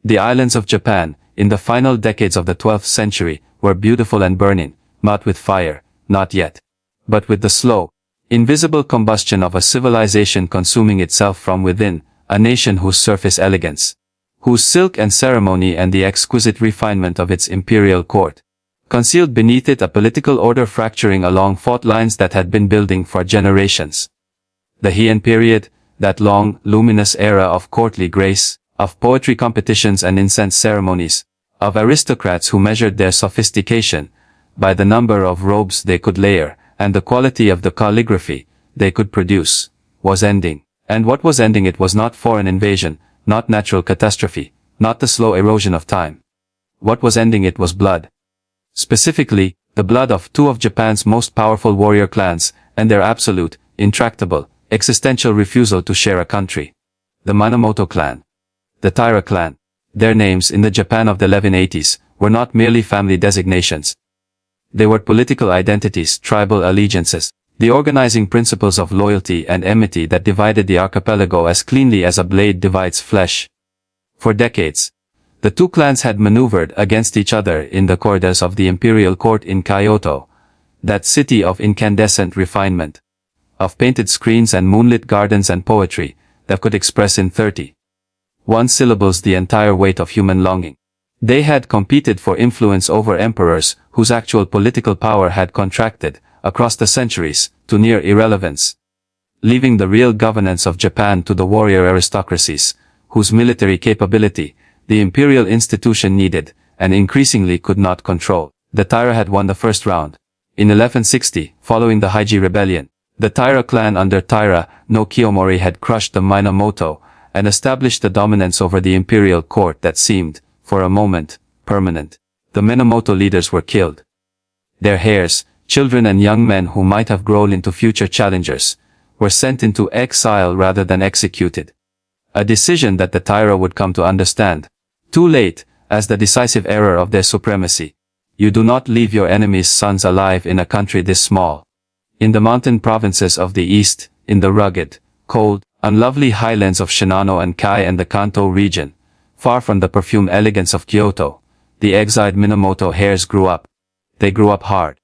The islands of Japan, in the final decades of the 12th century, were beautiful and burning, not with fire, not yet, but with the slow, invisible combustion of a civilization consuming itself from within, a nation whose surface elegance, whose silk and ceremony and the exquisite refinement of its imperial court, concealed beneath it a political order fracturing along fault lines that had been building for generations. The Heian period, that long, luminous era of courtly grace, of poetry competitions and incense ceremonies, of aristocrats who measured their sophistication by the number of robes they could layer, and the quality of the calligraphy they could produce, was ending. And what was ending it was not foreign invasion, not natural catastrophe, not the slow erosion of time. What was ending it was blood. Specifically, the blood of two of Japan's most powerful warrior clans, and their absolute, intractable, existential refusal to share a country. The Minamoto clan. The Taira clan. Their names in the Japan of the 1180s were not merely family designations. They were political identities, tribal allegiances, the organizing principles of loyalty and enmity that divided the archipelago as cleanly as a blade divides flesh. For decades, the two clans had maneuvered against each other in the corridors of the imperial court in Kyoto, that city of incandescent refinement, of painted screens and moonlit gardens and poetry that could express in 31 syllables the entire weight of human longing. They had competed for influence over emperors whose actual political power had contracted, across the centuries, to near irrelevance, leaving the real governance of Japan to the warrior aristocracies, whose military capability, the imperial institution needed, and increasingly could not control. The Taira had won the first round. In 1160, following the Heiji rebellion, the Taira clan under Taira no Kiyomori had crushed the Minamoto, and established the dominance over the imperial court that seemed, for a moment, permanent. The Minamoto leaders were killed. Their heirs, children and young men who might have grown into future challengers, were sent into exile rather than executed. A decision that the Taira would come to understand, too late, as the decisive error of their supremacy. You do not leave your enemies' sons alive in a country this small. In the mountain provinces of the east, in the rugged, cold, unlovely highlands of Shinano and Kai and the Kanto region, far from the perfumed elegance of Kyoto, the exiled Minamoto heirs grew up. They grew up hard.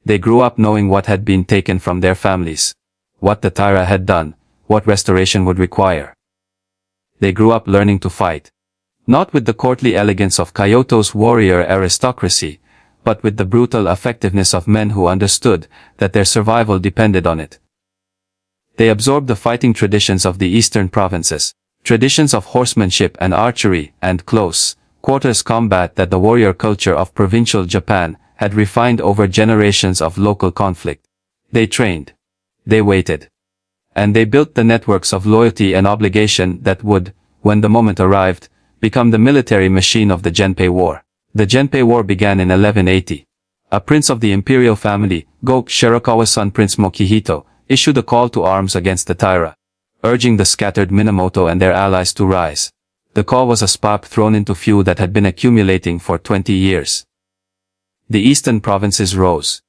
They grew up knowing what had been taken from their families, what the Taira had done, what restoration would require. They grew up learning to fight. Not with the courtly elegance of Kyoto's warrior aristocracy, but with the brutal effectiveness of men who understood that their survival depended on it. They absorbed the fighting traditions of the eastern provinces, traditions of horsemanship and archery and close quarters combat that the warrior culture of provincial Japan had refined over generations of local conflict. They trained. They waited. And they built the networks of loyalty and obligation that would, when the moment arrived, become the military machine of the Genpei War. The Genpei War began in 1180. A prince of the imperial family, Go Shirakawa's son Prince Mokihito, issued a call to arms against the Taira, urging the scattered Minamoto and their allies to rise. The call was a spark thrown into fuel that had been accumulating for 20 years. The eastern provinces rose.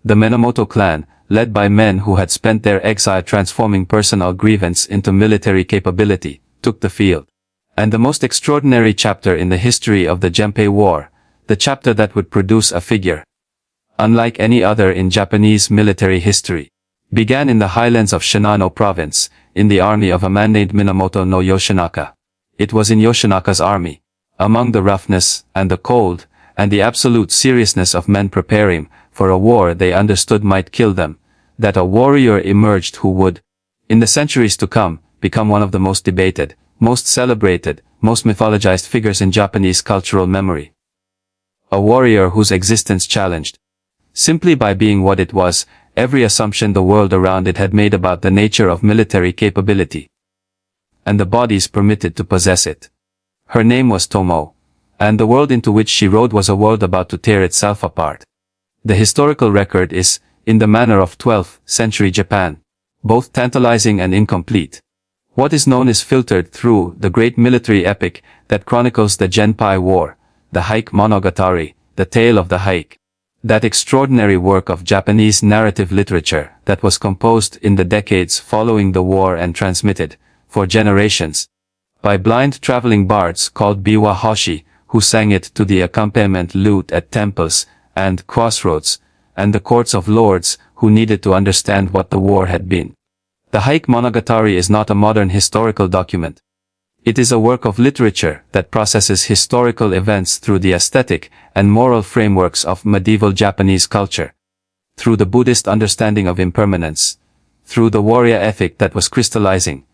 The Minamoto clan, led by men who had spent their exile transforming personal grievance into military capability, took the field. And the most extraordinary chapter in the history of the Genpei War, the chapter that would produce a figure unlike any other in Japanese military history, began in the highlands of Shinano province, in the army of a man named Minamoto no Yoshinaka. It was in Yoshinaka's army, among the roughness and the cold, and the absolute seriousness of men preparing for a war they understood might kill them, that a warrior emerged who would, in the centuries to come, become one of the most debated, most celebrated, most mythologized figures in Japanese cultural memory. A warrior whose existence challenged, simply by being what it was, every assumption the world around it had made about the nature of military capability, and the bodies permitted to possess it. Her name was Tomo, and the world into which she rode was a world about to tear itself apart. The historical record is, in the manner of 12th century Japan, both tantalizing and incomplete. What is known is filtered through the great military epic that chronicles the Genpei War, the Heike Monogatari, the Tale of the Heike. That extraordinary work of Japanese narrative literature that was composed in the decades following the war and transmitted, for generations, by blind traveling bards called biwa hoshi, who sang it to the accompaniment lute at temples and crossroads, and the courts of lords, who needed to understand what the war had been. The Hike Monogatari is not a modern historical document. It is a work of literature that processes historical events through the aesthetic and moral frameworks of medieval Japanese culture, through the Buddhist understanding of impermanence, through the warrior ethic that was crystallizing,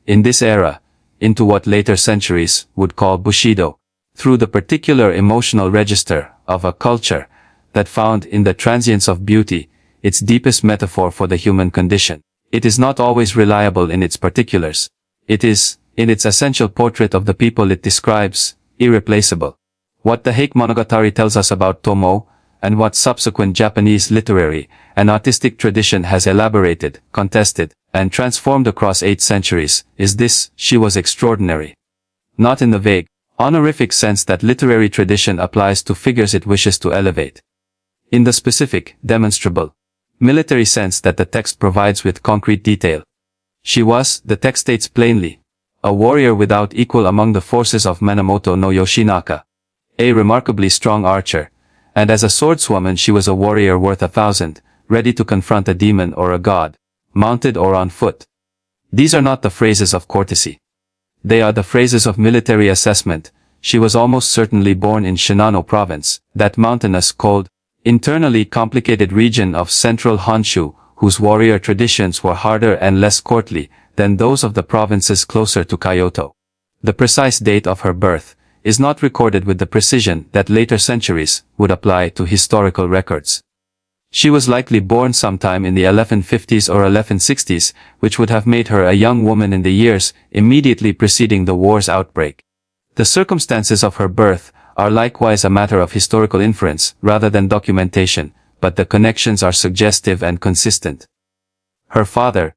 in this era, into what later centuries would call Bushido, through the particular emotional register of a culture that found in the transience of beauty its deepest metaphor for the human condition. It is not always reliable in its particulars. It is, in its essential portrait of the people it describes, irreplaceable. What the Heike Monogatari tells us about Tomo, and what subsequent Japanese literary and artistic tradition has elaborated, contested, and transformed across 8 centuries, is this: she was extraordinary. Not in the vague, honorific sense that literary tradition applies to figures it wishes to elevate. In the specific, demonstrable, military sense that the text provides with concrete detail. She was, the text states plainly, a warrior without equal among the forces of Minamoto no Yoshinaka, a remarkably strong archer, and as a swordswoman she was a warrior worth 1,000, ready to confront a demon or a god, mounted or on foot. These are not the phrases of courtesy. They are the phrases of military assessment. She was almost certainly born in Shinano province, that mountainous, cold, internally complicated region of central Honshu, whose warrior traditions were harder and less courtly than those of the provinces closer to Kyoto. The precise date of her birth is not recorded with the precision that later centuries would apply to historical records. She was likely born sometime in the 1150s or 1160s, which would have made her a young woman in the years immediately preceding the war's outbreak. The circumstances of her birth are likewise a matter of historical inference rather than documentation, but the connections are suggestive and consistent. Her father,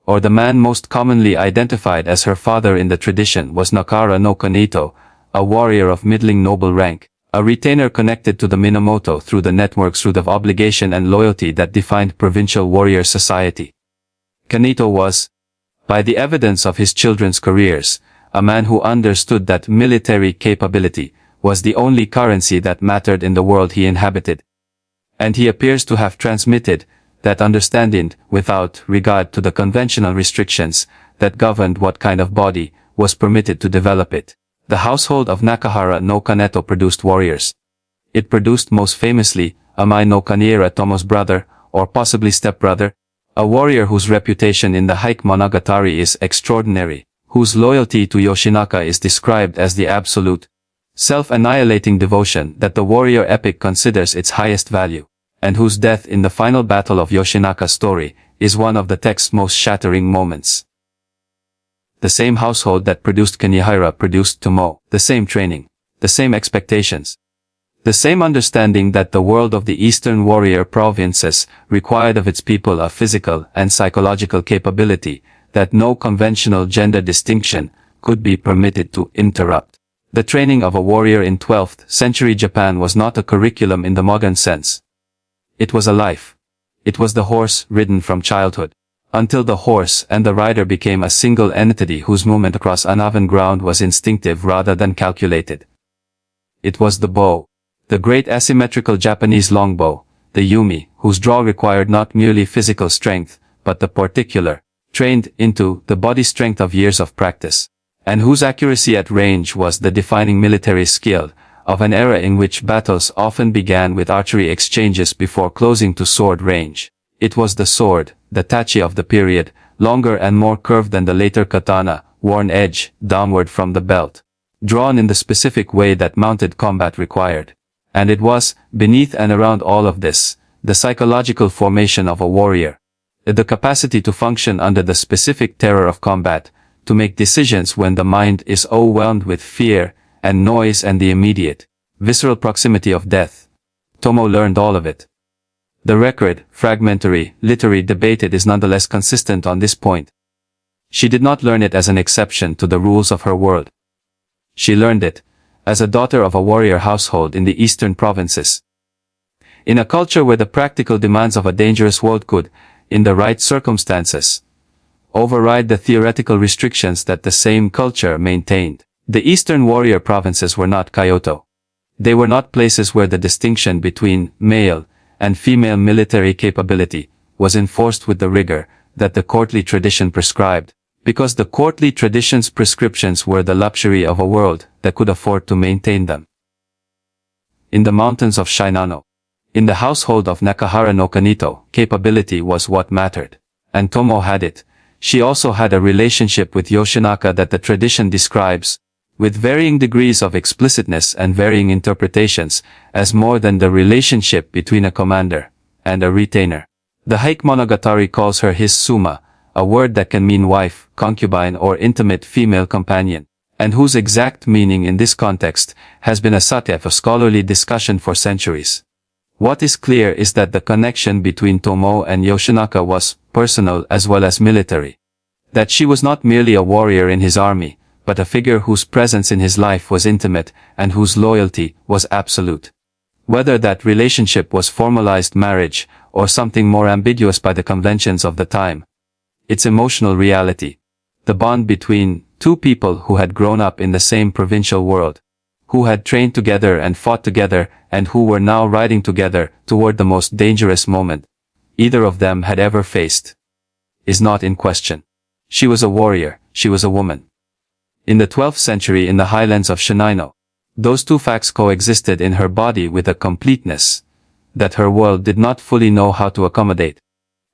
or the man most commonly identified as her father in the tradition, was Nakara no Kanito, a warrior of middling noble rank, a retainer connected to the Minamoto through the networks of obligation and loyalty that defined provincial warrior society. Kanito was, by the evidence of his children's careers, a man who understood that military capability was the only currency that mattered in the world he inhabited. And he appears to have transmitted that understanding without regard to the conventional restrictions that governed what kind of body was permitted to develop it. The household of Nakahara no Kaneto produced warriors. It produced most famously Amai no Kaniera, Tomo's brother, or possibly stepbrother, a warrior whose reputation in the Hike Monogatari is extraordinary, whose loyalty to Yoshinaka is described as the absolute, self-annihilating devotion that the warrior epic considers its highest value, and whose death in the final battle of Yoshinaka's story is one of the text's most shattering moments. The same household that produced Kanihira produced Tomo, the same training, the same expectations, the same understanding that the world of the eastern warrior provinces required of its people a physical and psychological capability that no conventional gender distinction could be permitted to interrupt. The training of a warrior in 12th century Japan was not a curriculum in the modern sense. It was a life. It was the horse ridden from childhood, until the horse and the rider became a single entity whose movement across uneven ground was instinctive rather than calculated. It was the bow, the great asymmetrical Japanese longbow, the yumi, whose draw required not merely physical strength, but the particular, trained into the body strength of years of practice, and whose accuracy at range was the defining military skill of an era in which battles often began with archery exchanges before closing to sword range. It was the sword, the tachi of the period, longer and more curved than the later katana, worn edge downward from the belt, drawn in the specific way that mounted combat required. And it was, beneath and around all of this, the psychological formation of a warrior, the capacity to function under the specific terror of combat, to make decisions when the mind is overwhelmed with fear and noise and the immediate, visceral proximity of death. Tomo learned all of it. The record, fragmentary, literary debated is nonetheless consistent on this point. She did not learn it as an exception to the rules of her world. She learned it as a daughter of a warrior household in the eastern provinces. In a culture where the practical demands of a dangerous world could, in the right circumstances, override the theoretical restrictions that the same culture maintained. The eastern warrior provinces were not Kyoto. They were not places where the distinction between male and female military capability was enforced with the rigor that the courtly tradition prescribed, because the courtly tradition's prescriptions were the luxury of a world that could afford to maintain them. In the mountains of Shinano, in the household of Nakahara no Kanito, capability was what mattered. And Tomo had it. She also had a relationship with Yoshinaka that the tradition describes, with varying degrees of explicitness and varying interpretations, as more than the relationship between a commander and a retainer. The Heike Monogatari calls her his suma, a word that can mean wife, concubine or intimate female companion, and whose exact meaning in this context has been a subject of scholarly discussion for centuries. What is clear is that the connection between Tomo and Yoshinaka was personal as well as military. That she was not merely a warrior in his army, but a figure whose presence in his life was intimate and whose loyalty was absolute. Whether that relationship was formalized marriage or something more ambiguous by the conventions of the time, its emotional reality, the bond between two people who had grown up in the same provincial world, who had trained together and fought together and who were now riding together toward the most dangerous moment either of them had ever faced, is not in question. She was a warrior, she was a woman. In the 12th century in the highlands of Shinano, those two facts coexisted in her body with a completeness that her world did not fully know how to accommodate,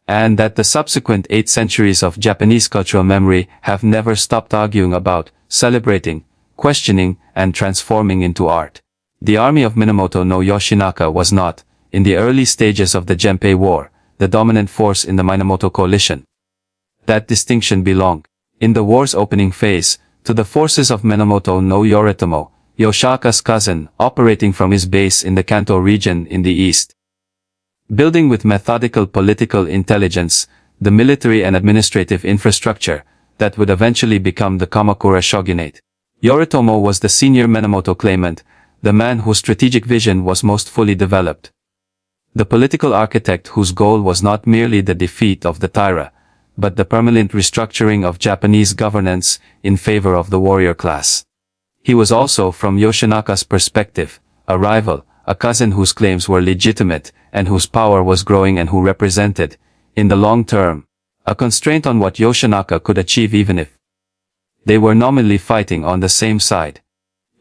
and that the subsequent 8 centuries of Japanese cultural memory have never stopped arguing about, celebrating, questioning, and transforming into art. The army of Minamoto no Yoshinaka was not, in the early stages of the Genpei War, the dominant force in the Minamoto coalition. That distinction belonged, in the war's opening phase, to the forces of Minamoto no Yoritomo, Yoshika's cousin, operating from his base in the Kanto region in the east. Building with methodical political intelligence, the military and administrative infrastructure that would eventually become the Kamakura shogunate. Yoritomo was the senior Minamoto claimant, the man whose strategic vision was most fully developed. The political architect whose goal was not merely the defeat of the Taira, but the permanent restructuring of Japanese governance in favor of the warrior class. He was also, from Yoshinaka's perspective, a rival, a cousin whose claims were legitimate and whose power was growing and who represented, in the long term, a constraint on what Yoshinaka could achieve even if they were nominally fighting on the same side.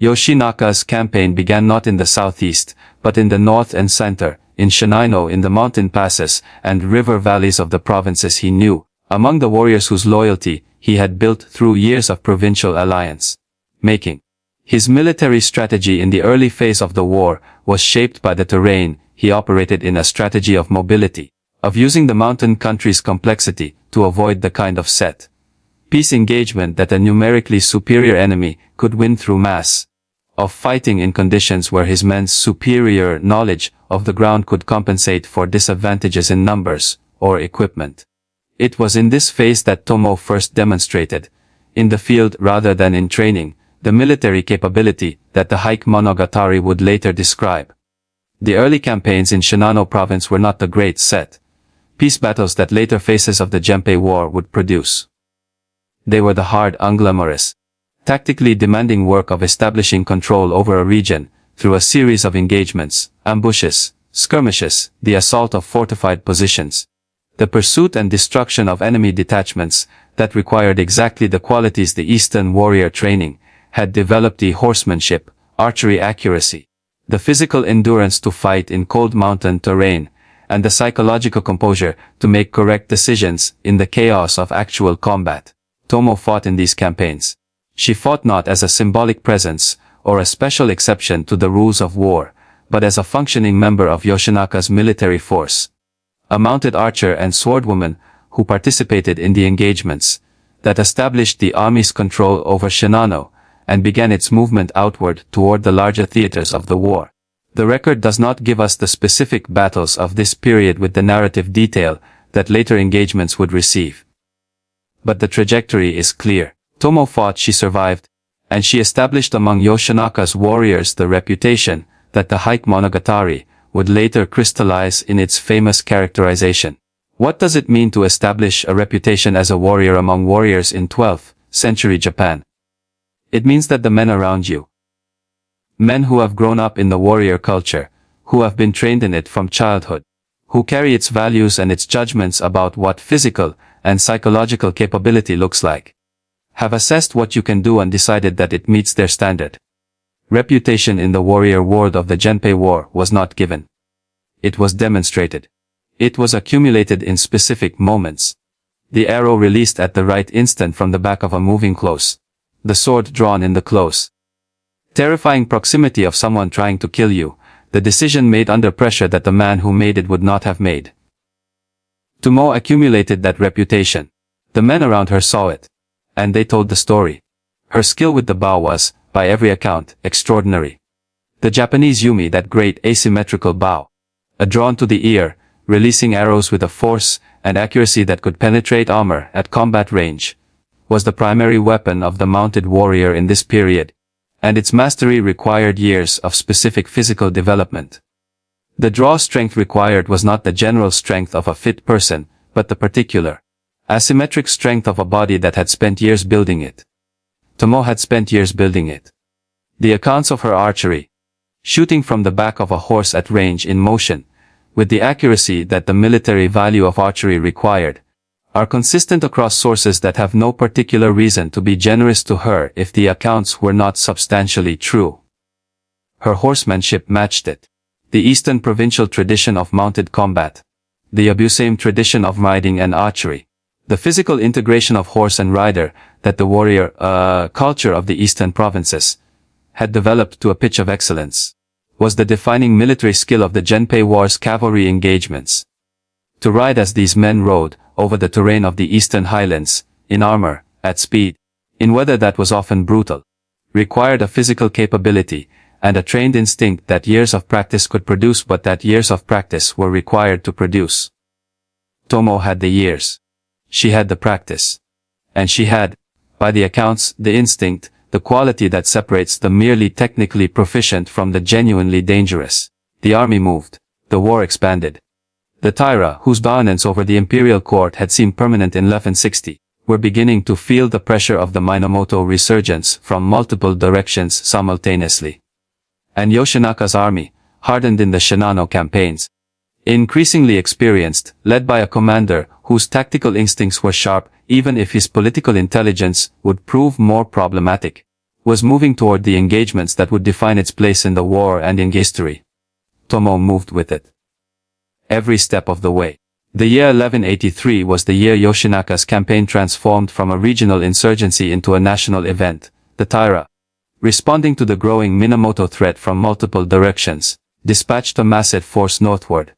Yoshinaka's campaign began not in the southeast, but in the north and center, in Shinano, in the mountain passes and river valleys of the provinces he knew, among the warriors whose loyalty he had built through years of provincial alliance making. His military strategy in the early phase of the war was shaped by the terrain. He operated in a strategy of mobility, of using the mountain country's complexity to avoid the kind of set peace engagement that a numerically superior enemy could win through mass, of fighting in conditions where his men's superior knowledge of the ground could compensate for disadvantages in numbers or equipment. It was in this phase that Tomo first demonstrated, in the field rather than in training, the military capability that the Heike Monogatari would later describe. The early campaigns in Shinano province were not the great set peace battles that later phases of the Genpei War would produce. They were the hard, unglamorous, tactically demanding work of establishing control over a region through a series of engagements, ambushes, skirmishes, the assault of fortified positions, the pursuit and destruction of enemy detachments that required exactly the qualities the Eastern warrior training had developed: the horsemanship, archery accuracy, the physical endurance to fight in cold mountain terrain, and the psychological composure to make correct decisions in the chaos of actual combat. Tomo fought in these campaigns. She fought not as a symbolic presence or a special exception to the rules of war, but as a functioning member of Yoshinaka's military force. A mounted archer and swordwoman who participated in the engagements that established the army's control over Shinano and began its movement outward toward the larger theaters of the war. The record does not give us the specific battles of this period with the narrative detail that later engagements would receive. But the trajectory is clear. Tomo fought, she survived, and she established among Yoshinaka's warriors the reputation that the Heike Monogatari would later crystallize in its famous characterization. What does it mean to establish a reputation as a warrior among warriors in 12th century Japan? It means that the men around you, men who have grown up in the warrior culture, who have been trained in it from childhood, who carry its values and its judgments about what physical and psychological capability looks like, have assessed what you can do and decided that it meets their standard. Reputation in the warrior world of the Genpei War was not given. It was demonstrated. It was accumulated in specific moments. The arrow released at the right instant from the back of a moving close. The sword drawn in the close. Terrifying proximity of someone trying to kill you. The decision made under pressure that the man who made it would not have made. Tomo accumulated that reputation. The men around her saw it. And they told the story. Her skill with the bow was, by every account, extraordinary. The Japanese Yumi, that great asymmetrical bow, a drawn to the ear, releasing arrows with a force and accuracy that could penetrate armor at combat range, was the primary weapon of the mounted warrior in this period, and its mastery required years of specific physical development. The draw strength required was not the general strength of a fit person, but the particular, asymmetric strength of a body that had spent years building it. Tomo had spent years building it. The accounts of her archery, shooting from the back of a horse at range in motion, with the accuracy that the military value of archery required, are consistent across sources that have no particular reason to be generous to her if the accounts were not substantially true. Her horsemanship matched it. The Eastern provincial tradition of mounted combat, the Abusame tradition of riding and archery, the physical integration of horse and rider that the warrior culture of the Eastern provinces had developed to a pitch of excellence, was the defining military skill of the Genpei War's cavalry engagements. To ride as these men rode, over the terrain of the Eastern Highlands, in armor, at speed, in weather that was often brutal, required a physical capability, and a trained instinct that years of practice could produce but that years of practice were required to produce. Tomo had the years. She had the practice. And she had, by the accounts, the instinct, the quality that separates the merely technically proficient from the genuinely dangerous. The army moved. The war expanded. The Taira, whose dominance over the imperial court had seemed permanent in 1160, were beginning to feel the pressure of the Minamoto resurgence from multiple directions simultaneously. And Yoshinaka's army, hardened in the Shinano campaigns, increasingly experienced, led by a commander whose tactical instincts were sharp, even if his political intelligence would prove more problematic, was moving toward the engagements that would define its place in the war and in history. Tomo moved with it. Every step of the way. The year 1183 was the year Yoshinaka's campaign transformed from a regional insurgency into a national event. The Taira, responding to the growing Minamoto threat from multiple directions, dispatched a massive force northward.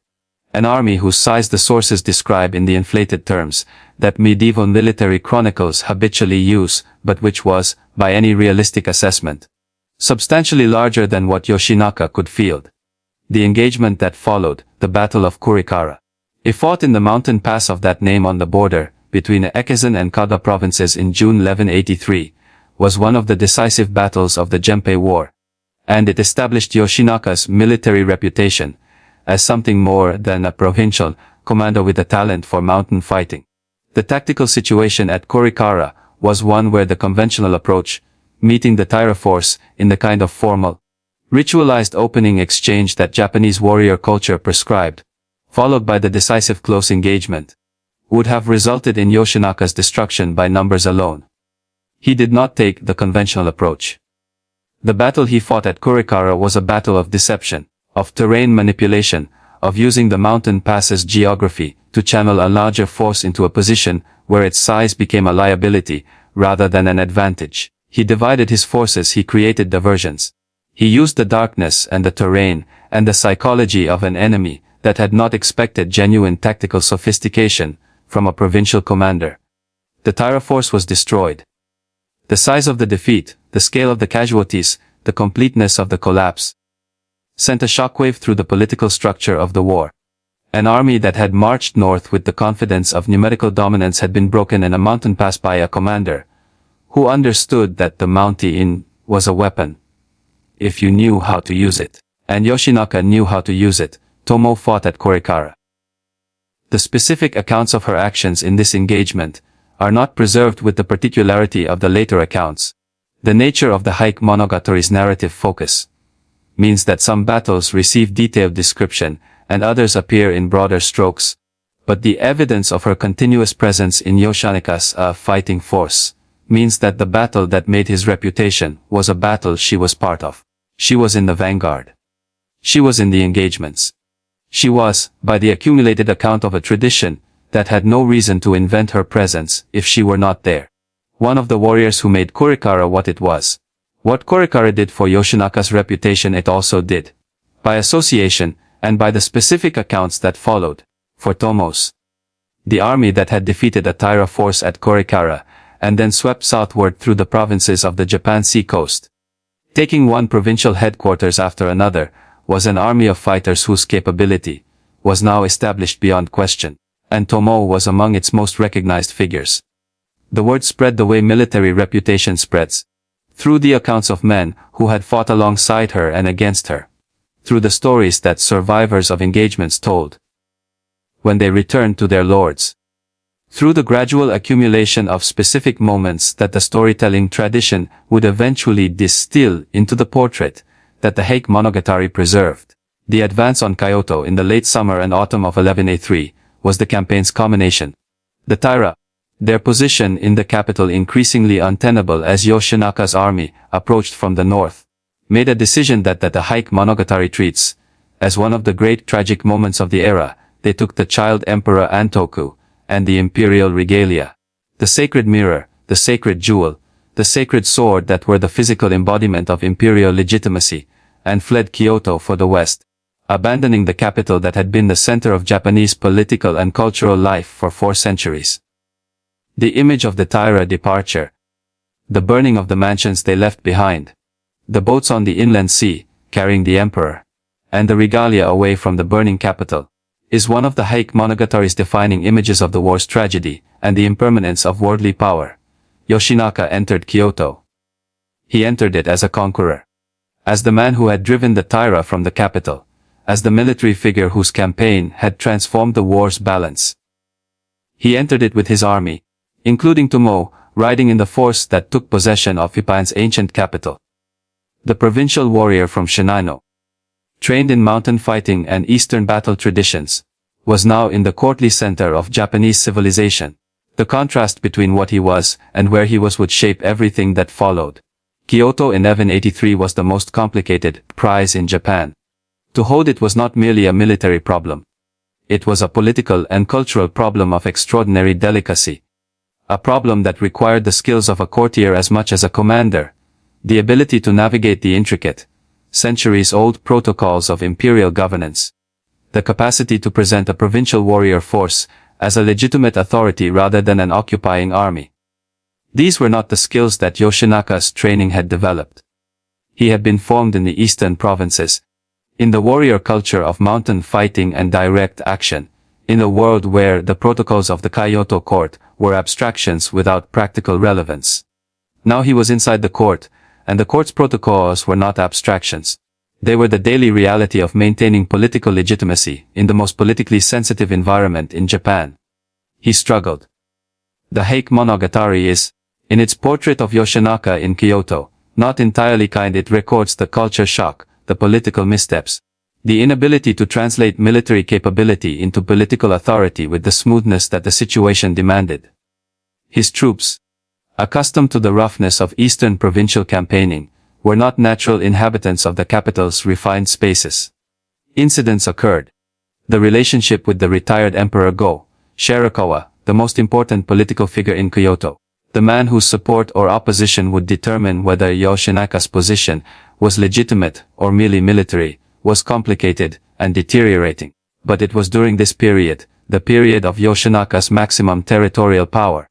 An army whose size the sources describe in the inflated terms that medieval military chronicles habitually use, but which was, by any realistic assessment, substantially larger than what Yoshinaka could field. The engagement that followed, the Battle of Kurikara, fought in the mountain pass of that name on the border, between the Ekezan and Kaga provinces in June 1183, was one of the decisive battles of the Genpei War, and it established Yoshinaka's military reputation as something more than a provincial commander with a talent for mountain fighting. The tactical situation at Kurikara was one where the conventional approach, meeting the Taira force in the kind of formal, ritualized opening exchange that Japanese warrior culture prescribed, followed by the decisive close engagement, would have resulted in Yoshinaka's destruction by numbers alone. He did not take the conventional approach. The battle he fought at Kurikara was a battle of deception, of terrain manipulation, of using the mountain pass's geography to channel a larger force into a position where its size became a liability rather than an advantage. He divided his forces, he created diversions. He used the darkness and the terrain and the psychology of an enemy that had not expected genuine tactical sophistication from a provincial commander. The Taira force was destroyed. The size of the defeat, the scale of the casualties, the completeness of the collapse, sent a shockwave through the political structure of the war. An army that had marched north with the confidence of numerical dominance had been broken in a mountain pass by a commander, who understood that the mountain was a weapon, if you knew how to use it. And Yoshinaka knew how to use it. Tomo fought at Kurikara. The specific accounts of her actions in this engagement are not preserved with the particularity of the later accounts. The nature of the Haik Monogatari's narrative focus means that some battles receive detailed description and others appear in broader strokes. But the evidence of her continuous presence in Yoshinaka's fighting force means that the battle that made his reputation was a battle she was part of. She was in the vanguard. She was in the engagements. She was, by the accumulated account of a tradition, that had no reason to invent her presence if she were not there. One of the warriors who made Kurikara what it was. What Kurikara did for Yoshinaka's reputation it also did. By association, and by the specific accounts that followed. For Tomos, the army that had defeated a Taira force at Kurikara, and then swept southward through the provinces of the Japan Sea coast, taking one provincial headquarters after another, was an army of fighters whose capability was now established beyond question, and Tomo was among its most recognized figures. The word spread the way military reputation spreads, through the accounts of men who had fought alongside her and against her, through the stories that survivors of engagements told when they returned to their lords, through the gradual accumulation of specific moments that the storytelling tradition would eventually distill into the portrait that the Haik Monogatari preserved. The advance on Kyoto in the late summer and autumn of 1103 was the campaign's culmination. The Taira, their position in the capital increasingly untenable as Yoshinaka's army approached from the north, made a decision that the Haik Monogatari treats as one of the great tragic moments of the era. They took the child emperor Antoku and the imperial regalia, the sacred mirror, the sacred jewel, the sacred sword that were the physical embodiment of imperial legitimacy, and fled Kyoto for the west, abandoning the capital that had been the center of Japanese political and cultural life for 4 centuries. The image of the Taira departure, the burning of the mansions they left behind, the boats on the inland sea, carrying the emperor, and the regalia away from the burning capital, is one of the Haik Monogatari's defining images of the war's tragedy and the impermanence of worldly power. Yoshinaka entered Kyoto. He entered it as a conqueror, as the man who had driven the Taira from the capital, as the military figure whose campaign had transformed the war's balance. He entered it with his army, including Tomo, riding in the force that took possession of Ippan's ancient capital. The provincial warrior from Shinano, trained in mountain fighting and Eastern battle traditions, was now in the courtly center of Japanese civilization. The contrast between what he was and where he was would shape everything that followed. Kyoto in 1183 was the most complicated prize in Japan. To hold it was not merely a military problem. It was a political and cultural problem of extraordinary delicacy. A problem that required the skills of a courtier as much as a commander, the ability to navigate the intricate, centuries-old protocols of imperial governance, the capacity to present a provincial warrior force as a legitimate authority rather than an occupying army. These were not the skills that Yoshinaka's training had developed. He had been formed in the eastern provinces, in the warrior culture of mountain fighting and direct action, in a world where the protocols of the Kyoto court were abstractions without practical relevance. Now he was inside the court, and the court's protocols were not abstractions. They were the daily reality of maintaining political legitimacy in the most politically sensitive environment in Japan. He struggled. The Haik Monogatari is, in its portrait of Yoshinaka in Kyoto, not entirely kind. It records the culture shock, the political missteps, the inability to translate military capability into political authority with the smoothness that the situation demanded. His troops, accustomed to the roughness of Eastern provincial campaigning, were not natural inhabitants of the capital's refined spaces. Incidents occurred. The relationship with the retired Emperor Go, Shirakawa, the most important political figure in Kyoto, the man whose support or opposition would determine whether Yoshinaka's position was legitimate or merely military, was complicated and deteriorating. But it was during this period, the period of Yoshinaka's maximum territorial power,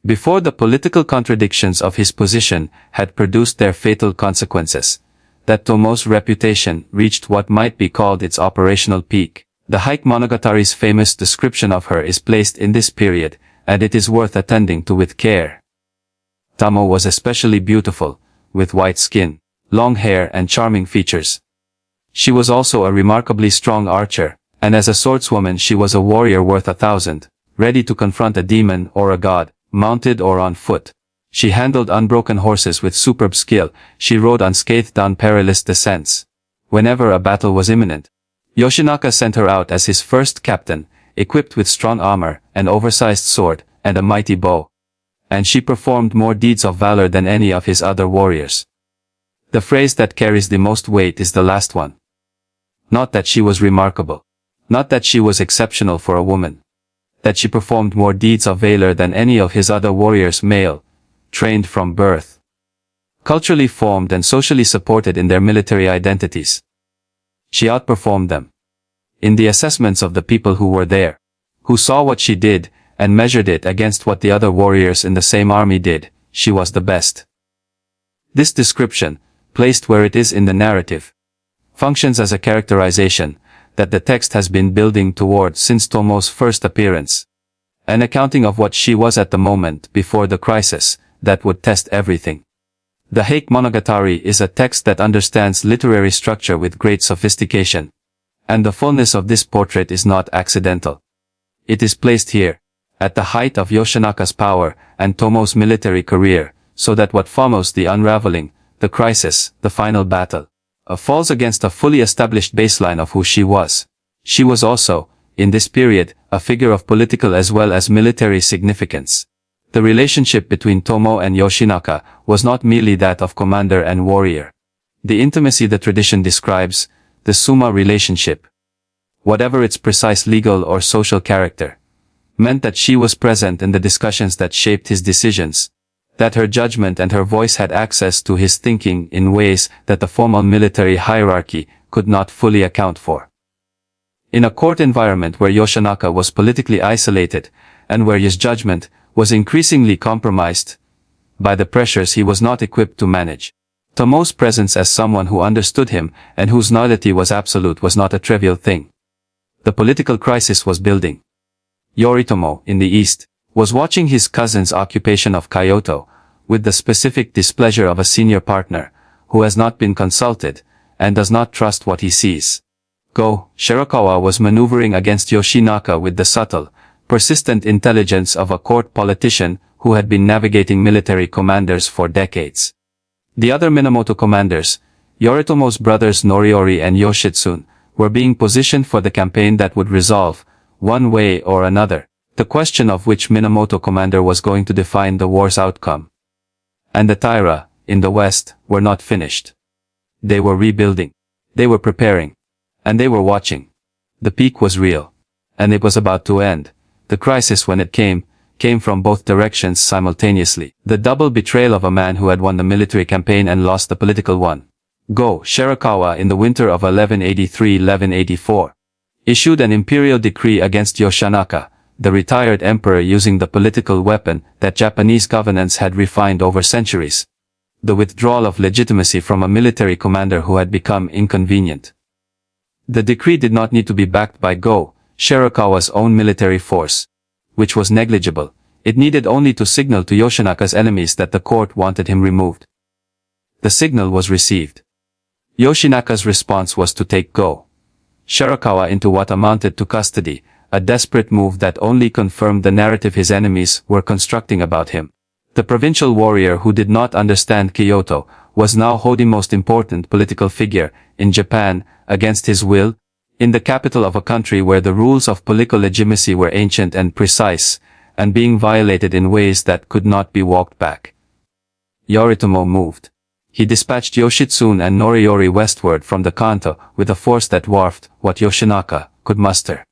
before the political contradictions of his position had produced their fatal consequences, that Tomo's reputation reached what might be called its operational peak. The Haik Monogatari's famous description of her is placed in this period, and it is worth attending to with care. Tomo was especially beautiful, with white skin, long hair and charming features. She was also a remarkably strong archer, And as a swordswoman she was a warrior worth 1,000, ready to confront a demon or a god, mounted or on foot. She handled unbroken horses with superb skill, she rode unscathed down perilous descents. Whenever a battle was imminent, Yoshinaka sent her out as his first captain, equipped with strong armor, an oversized sword, and a mighty bow. And she performed more deeds of valor than any of his other warriors. The phrase that carries the most weight is the last one. Not that she was remarkable. Not that she was exceptional for a woman. That she performed more deeds of valor than any of his other warriors, male, trained from birth, culturally formed and socially supported in their military identities. She outperformed them. In the assessments of the people who were there, who saw what she did, and measured it against what the other warriors in the same army did, she was the best. This description, placed where it is in the narrative, functions as a characterization that the text has been building toward since Tomo's first appearance. An accounting of what she was at the moment before the crisis that would test everything. The Heike Monogatari is a text that understands literary structure with great sophistication. And the fullness of this portrait is not accidental. It is placed here, at the height of Yoshinaka's power and Tomo's military career, so that what follows, the unraveling, the crisis, the final battle, falls against a fully established baseline of who she was. She was also, in this period, a figure of political as well as military significance. The relationship between Tomo and Yoshinaka was not merely that of commander and warrior. The intimacy the tradition describes, the Summa relationship, whatever its precise legal or social character, meant that she was present in the discussions that shaped his decisions, that her judgment and her voice had access to his thinking in ways that the formal military hierarchy could not fully account for. In a court environment where Yoshinaka was politically isolated, and where his judgment was increasingly compromised by the pressures he was not equipped to manage, Tomo's presence as someone who understood him and whose nullity was absolute was not a trivial thing. The political crisis was building. Yoritomo, in the east, was watching his cousin's occupation of Kyoto, with the specific displeasure of a senior partner, who has not been consulted, and does not trust what he sees. Go Shirakawa was maneuvering against Yoshinaka with the subtle, persistent intelligence of a court politician who had been navigating military commanders for decades. The other Minamoto commanders, Yoritomo's brothers Noriori and Yoshitsune, were being positioned for the campaign that would resolve, one way or another, the question of which Minamoto commander was going to define the war's outcome. And the Taira, in the west, were not finished. They were rebuilding. They were preparing. And they were watching. The peak was real. And it was about to end. The crisis, when it came from both directions simultaneously. The double betrayal of a man who had won the military campaign and lost the political one. Go Shirakawa, in the winter of 1183-1184, issued an imperial decree against Yoshinaka, the retired emperor, using the political weapon that Japanese governance had refined over centuries. The withdrawal of legitimacy from a military commander who had become inconvenient. The decree did not need to be backed by Go Shirakawa's own military force, which was negligible. It needed only to signal to Yoshinaka's enemies that the court wanted him removed. The signal was received. Yoshinaka's response was to take Go Shirakawa into what amounted to custody, a desperate move that only confirmed the narrative his enemies were constructing about him. The provincial warrior who did not understand Kyoto was now holding most important political figure in Japan, against his will, in the capital of a country where the rules of political legitimacy were ancient and precise, and being violated in ways that could not be walked back. Yoritomo moved. He dispatched Yoshitsune and Noriori westward from the Kanto with a force that dwarfed what Yoshinaka could muster.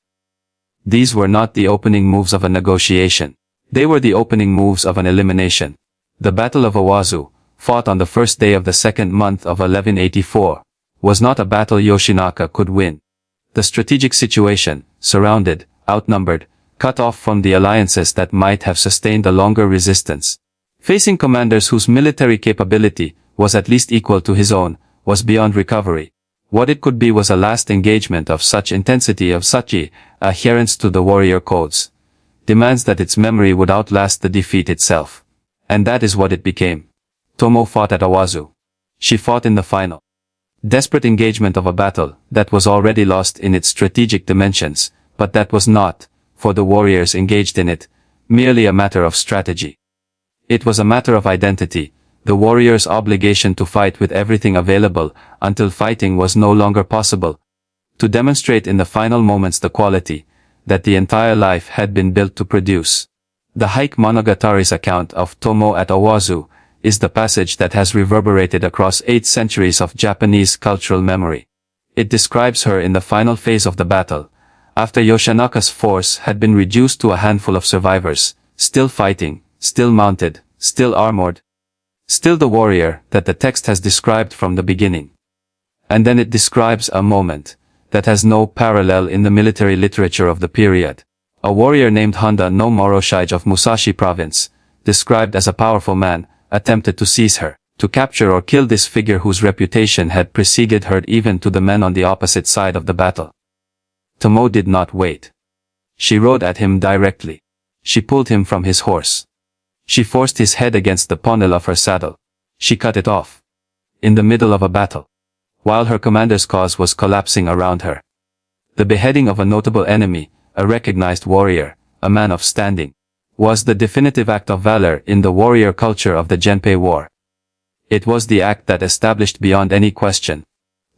These were not the opening moves of a negotiation. They were the opening moves of an elimination. The Battle of Owazu, fought on the first day of the second month of 1184, was not a battle Yoshinaka could win. The strategic situation, surrounded, outnumbered, cut off from the alliances that might have sustained a longer resistance, facing commanders whose military capability was at least equal to his own, was beyond recovery. What it could be was a last engagement of such intensity, of such adherence to the warrior codes, demands that its memory would outlast the defeat itself. And that is what it became. Tomo fought at Owazu. She fought in the final. Desperate engagement of a battle that was already lost in its strategic dimensions, but that was not, for the warriors engaged in it, merely a matter of strategy. It was a matter of identity, the warrior's obligation to fight with everything available until fighting was no longer possible, to demonstrate in the final moments the quality that the entire life had been built to produce. The Hike Monogatari's account of Tomo at Owazu is the passage that has reverberated across 8 centuries of Japanese cultural memory. It describes her in the final phase of the battle, after Yoshinaka's force had been reduced to a handful of survivors, still fighting, still mounted, still armored, still the warrior that the text has described from the beginning. And then it describes a moment that has no parallel in the military literature of the period. A warrior named Honda no Moroshige of Musashi province, described as a powerful man, attempted to seize her, to capture or kill this figure whose reputation had preceded her even to the men on the opposite side of the battle. Tomo did not wait. She rode at him directly. She pulled him from his horse. She forced his head against the pommel of her saddle. She cut it off. In the middle of a battle. While her commander's cause was collapsing around her. The beheading of a notable enemy, a recognized warrior, a man of standing, was the definitive act of valor in the warrior culture of the Genpei War. It was the act that established beyond any question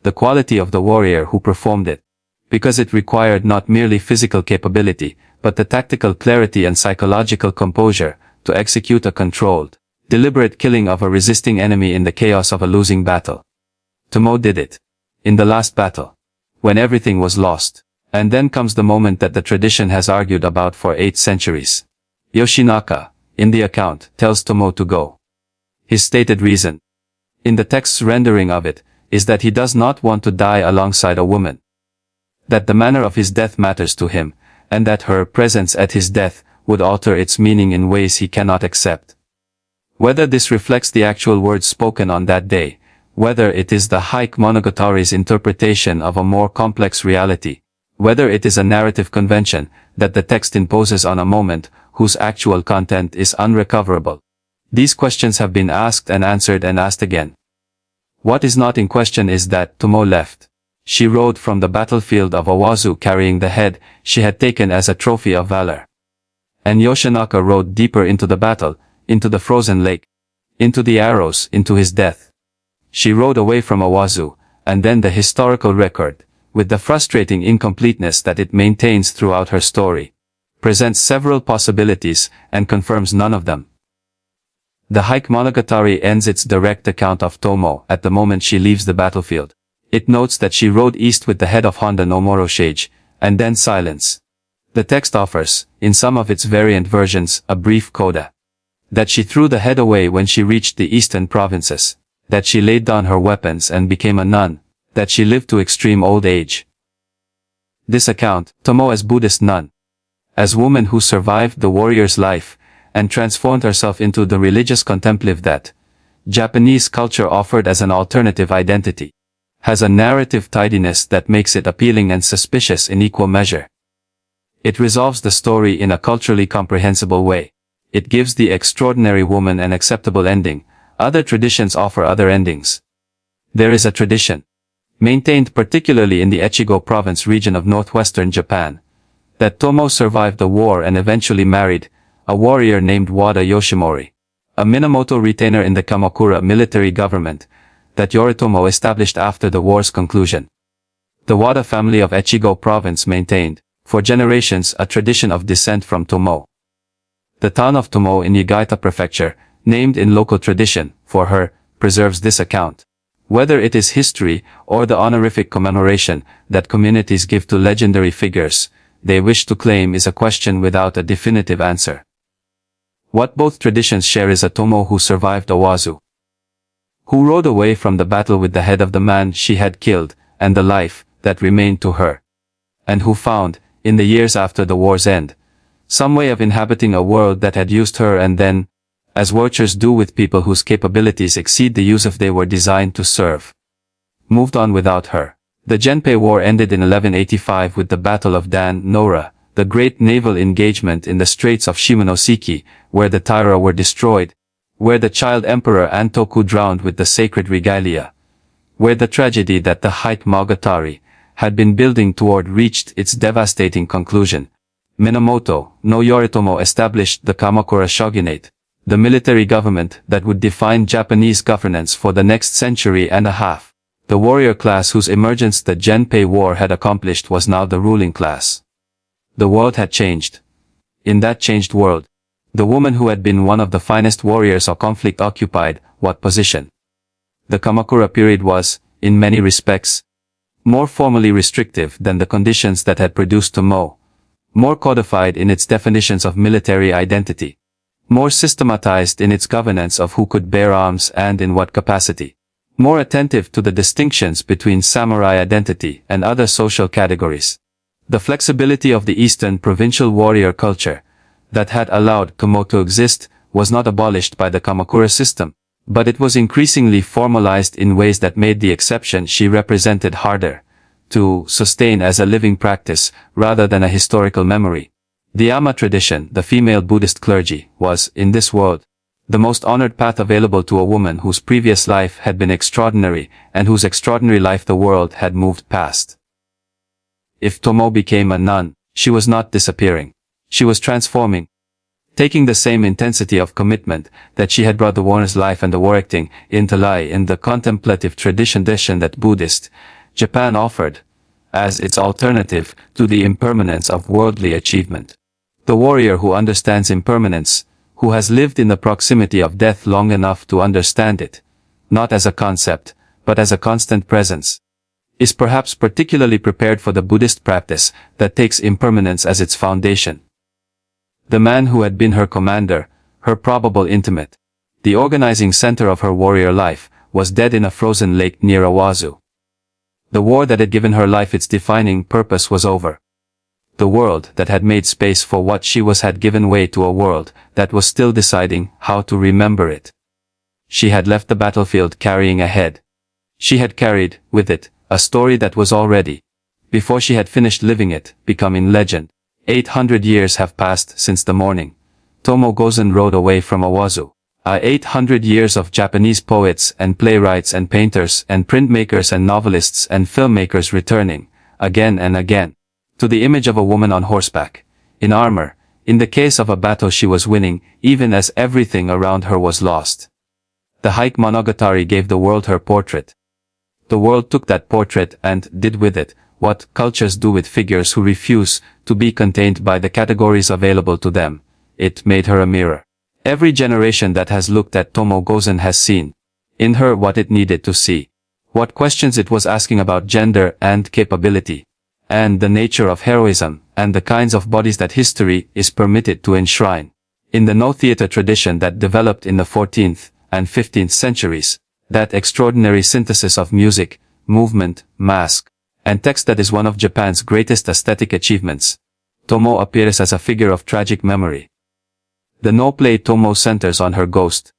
the quality of the warrior who performed it, because it required not merely physical capability, but the tactical clarity and psychological composure to execute a controlled, deliberate killing of a resisting enemy in the chaos of a losing battle. Tomo did it. In the last battle. When everything was lost. And then comes the moment that the tradition has argued about for 8 centuries. Yoshinaka, in the account, tells Tomo to go. His stated reason, in the text's rendering of it, is that he does not want to die alongside a woman. That the manner of his death matters to him, and that her presence at his death would alter its meaning in ways he cannot accept. Whether this reflects the actual words spoken on that day, whether it is the Hike Monogatari's interpretation of a more complex reality, whether it is a narrative convention that the text imposes on a moment whose actual content is unrecoverable. These questions have been asked and answered and asked again. What is not in question is that Tomo left. She rode from the battlefield of Owazu carrying the head she had taken as a trophy of valor. And Yoshinaka rode deeper into the battle, into the frozen lake, into the arrows, into his death. She rode away from Owazu, and then the historical record, with the frustrating incompleteness that it maintains throughout her story, presents several possibilities and confirms none of them. The Hike Monogatari ends its direct account of Tomo at the moment she leaves the battlefield. It notes that she rode east with the head of Honda no Moroshige, and then silence. The text offers, in some of its variant versions, a brief coda. That she threw the head away when she reached the eastern provinces. That she laid down her weapons and became a nun. That she lived to extreme old age. This account, Tomo as Buddhist nun, as woman who survived the warrior's life, and transformed herself into the religious contemplative that Japanese culture offered as an alternative identity, has a narrative tidiness that makes it appealing and suspicious in equal measure. It resolves the story in a culturally comprehensible way. It gives the extraordinary woman an acceptable ending. Other traditions offer other endings. There is a tradition, maintained particularly in the Echigo province region of northwestern Japan, that Tomo survived the war and eventually married a warrior named Wada Yoshimori, a Minamoto retainer in the Kamakura military government that Yoritomo established after the war's conclusion. The Wada family of Echigo province maintained, for generations, a tradition of descent from Tomo. The town of Tomo in Niigata prefecture, named in local tradition for her, preserves this account. Whether it is history or the honorific commemoration that communities give to legendary figures they wish to claim is a question without a definitive answer. What both traditions share is a Tomo who survived Owazu, who rode away from the battle with the head of the man she had killed, and the life that remained to her, and who found, in the years after the war's end, some way of inhabiting a world that had used her and then, as warriors do with people whose capabilities exceed the use of they were designed to serve, moved on without her. The Genpei War ended in 1185 with the Battle of Dan Nora, the great naval engagement in the Straits of Shimonoseki, where the Taira were destroyed, where the child emperor Antoku drowned with the sacred regalia, where the tragedy that the Hite Monogatari had been building toward reached its devastating conclusion. Minamoto no Yoritomo established the Kamakura shogunate, the military government that would define Japanese governance for the next century and a half. The warrior class whose emergence the Genpei War had accomplished was now the ruling class. The world had changed. In that changed world, the woman who had been one of the finest warriors of conflict occupied what position? The Kamakura period was, in many respects, more formally restrictive than the conditions that had produced Tomo, more codified in its definitions of military identity, more systematized in its governance of who could bear arms and in what capacity, more attentive to the distinctions between samurai identity and other social categories. The flexibility of the Eastern provincial warrior culture that had allowed Tomo to exist was not abolished by the Kamakura system, but it was increasingly formalized in ways that made the exception she represented harder to sustain as a living practice rather than a historical memory. The Ama tradition, the female Buddhist clergy, was, in this world, the most honored path available to a woman whose previous life had been extraordinary and whose extraordinary life the world had moved past. If Tomo became a nun, she was not disappearing. She was transforming, taking the same intensity of commitment that she had brought the warrior's life and the war acting into lie in the contemplative tradition that Buddhist Japan offered as its alternative to the impermanence of worldly achievement. The warrior who understands impermanence, who has lived in the proximity of death long enough to understand it, not as a concept, but as a constant presence, is perhaps particularly prepared for the Buddhist practice that takes impermanence as its foundation. The man who had been her commander, her probable intimate, the organizing center of her warrior life, was dead in a frozen lake near Awazu. The war that had given her life its defining purpose was over. The world that had made space for what she was had given way to a world that was still deciding how to remember it. She had left the battlefield carrying a head. She had carried, with it, a story that was already, before she had finished living it, becoming legend. 800 years have passed since the morning Tomo Gozen rode away from Awazu. 800 years of Japanese poets and playwrights and painters and printmakers and novelists and filmmakers returning, again and again, to the image of a woman on horseback, in armor, in the case of a battle she was winning, even as everything around her was lost. The Hite Monogatari gave the world her portrait. The world took that portrait and did with it what cultures do with figures who refuse to be contained by the categories available to them. It made her a mirror. Every generation that has looked at Tomo Gozen has seen in her what it needed to see, what questions it was asking about gender and capability, and the nature of heroism, and the kinds of bodies that history is permitted to enshrine. In the no-theater tradition that developed in the 14th and 15th centuries, that extraordinary synthesis of music, movement, mask, and text that is one of Japan's greatest aesthetic achievements, Tomo appears as a figure of tragic memory. The no-play Tomo centers on her ghost.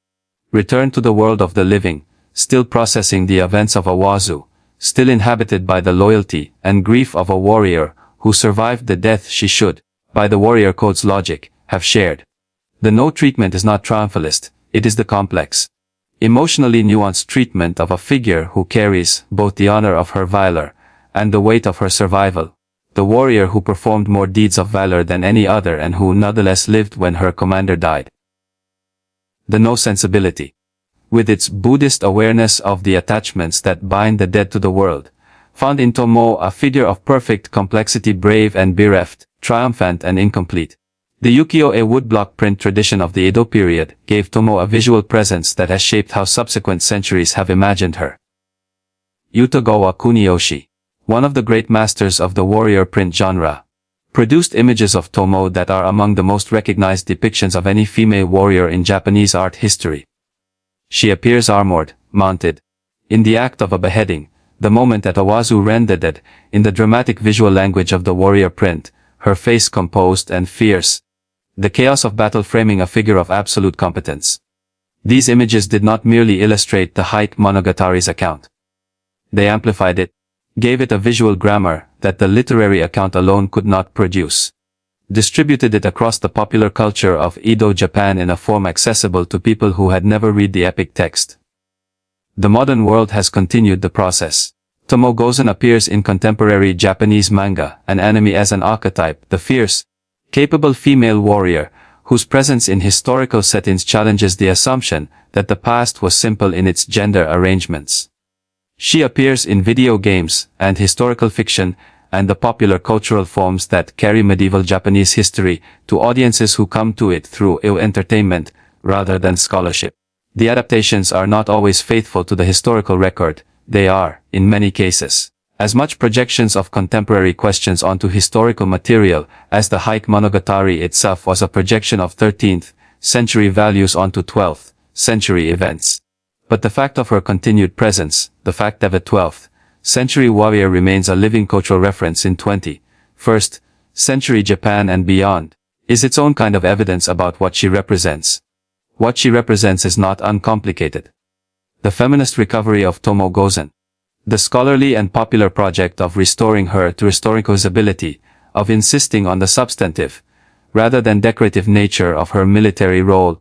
Return to the world of the living, still processing the events of Awazu, still inhabited by the loyalty and grief of a warrior who survived the death she should, by the warrior code's logic, have shared. The no treatment is not triumphalist, it is the complex, emotionally nuanced treatment of a figure who carries both the honor of her valor and the weight of her survival, the warrior who performed more deeds of valor than any other and who nonetheless lived when her commander died. The no sensibility, with its Buddhist awareness of the attachments that bind the dead to the world, found in Tomo a figure of perfect complexity, brave and bereft, triumphant and incomplete. The ukiyo-e woodblock print tradition of the Edo period gave Tomo a visual presence that has shaped how subsequent centuries have imagined her. Utagawa Kuniyoshi, one of the great masters of the warrior print genre, produced images of Tomo that are among the most recognized depictions of any female warrior in Japanese art history. She appears armored, mounted, in the act of a beheading, the moment that Awazu rendered it, in the dramatic visual language of the warrior print, her face composed and fierce, the chaos of battle framing a figure of absolute competence. These images did not merely illustrate the Hite Monogatari's account. They amplified it, gave it a visual grammar that the literary account alone could not produce, distributed it across the popular culture of Edo Japan in a form accessible to people who had never read the epic text. The modern world has continued the process. Tomo Gozen appears in contemporary Japanese manga and anime as an archetype, the fierce, capable female warrior, whose presence in historical settings challenges the assumption that the past was simple in its gender arrangements. She appears in video games and historical fiction and the popular cultural forms that carry medieval Japanese history to audiences who come to it through entertainment rather than scholarship. The adaptations are not always faithful to the historical record. They are, in many cases, as much projections of contemporary questions onto historical material as the Hike Monogatari itself was a projection of 13th century values onto 12th century events. But the fact of her continued presence, the fact that a 12th century warrior remains a living cultural reference in 21st century Japan and beyond, is its own kind of evidence about what she represents. What she represents is not uncomplicated. The feminist recovery of Tomo Gozen. The scholarly and popular project of restoring her to historical visibility, of insisting on the substantive, rather than decorative nature of her military role,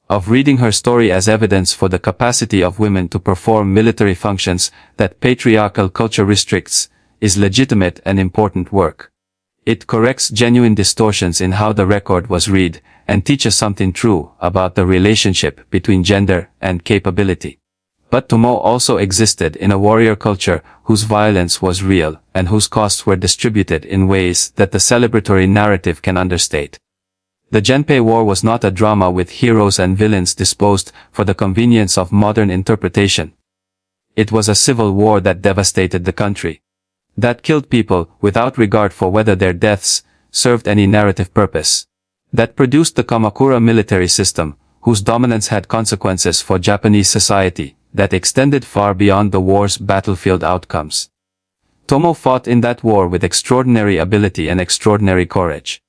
of reading her story as evidence for the capacity of women to perform military functions that patriarchal culture restricts, is legitimate and important work. It corrects genuine distortions in how the record was read, and teaches something true about the relationship between gender and capability. But Tomo also existed in a warrior culture whose violence was real and whose costs were distributed in ways that the celebratory narrative can understate. The Genpei War was not a drama with heroes and villains disposed for the convenience of modern interpretation. It was a civil war that devastated the country. That killed people without regard for whether their deaths served any narrative purpose. That produced the Kamakura military system, whose dominance had consequences for Japanese society, that extended far beyond the war's battlefield outcomes. Tomo fought in that war with extraordinary ability and extraordinary courage.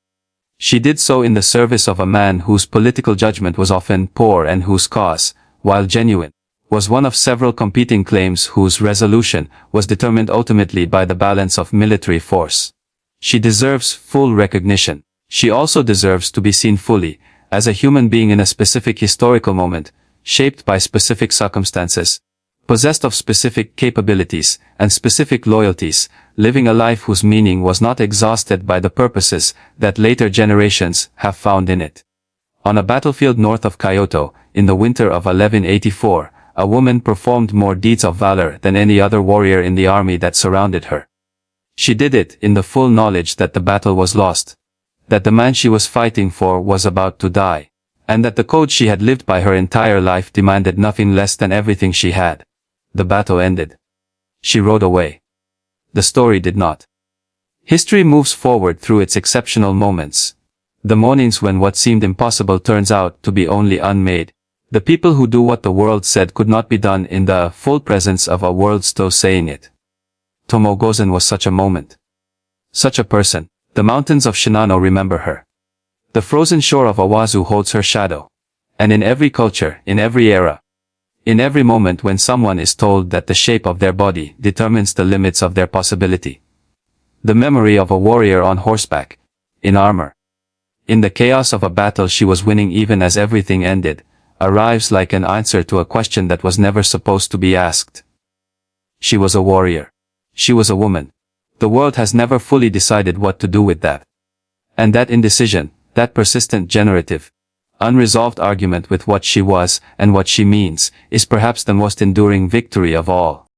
She did so in the service of a man whose political judgment was often poor and whose cause, while genuine, was one of several competing claims whose resolution was determined ultimately by the balance of military force. She deserves full recognition. She also deserves to be seen fully, as a human being in a specific historical moment, shaped by specific circumstances, possessed of specific capabilities and specific loyalties, living a life whose meaning was not exhausted by the purposes that later generations have found in it. On a battlefield north of Kyoto, in the winter of 1184, a woman performed more deeds of valor than any other warrior in the army that surrounded her. She did it in the full knowledge that the battle was lost, that the man she was fighting for was about to die, and that the code she had lived by her entire life demanded nothing less than everything she had. The battle ended. She rode away. The story did not. History moves forward through its exceptional moments. The mornings when what seemed impossible turns out to be only unmade. The people who do what the world said could not be done in the full presence of a world still saying it. Tomo Gozen was such a moment. Such a person. The mountains of Shinano remember her. The frozen shore of Awazu holds her shadow. And in every culture, in every era, in every moment when someone is told that the shape of their body determines the limits of their possibility. The memory of a warrior on horseback, in armor, in the chaos of a battle she was winning even as everything ended, arrives like an answer to a question that was never supposed to be asked. She was a warrior. She was a woman. The world has never fully decided what to do with that. And that indecision, that persistent generative, unresolved argument with what she was and what she means, is perhaps the most enduring victory of all.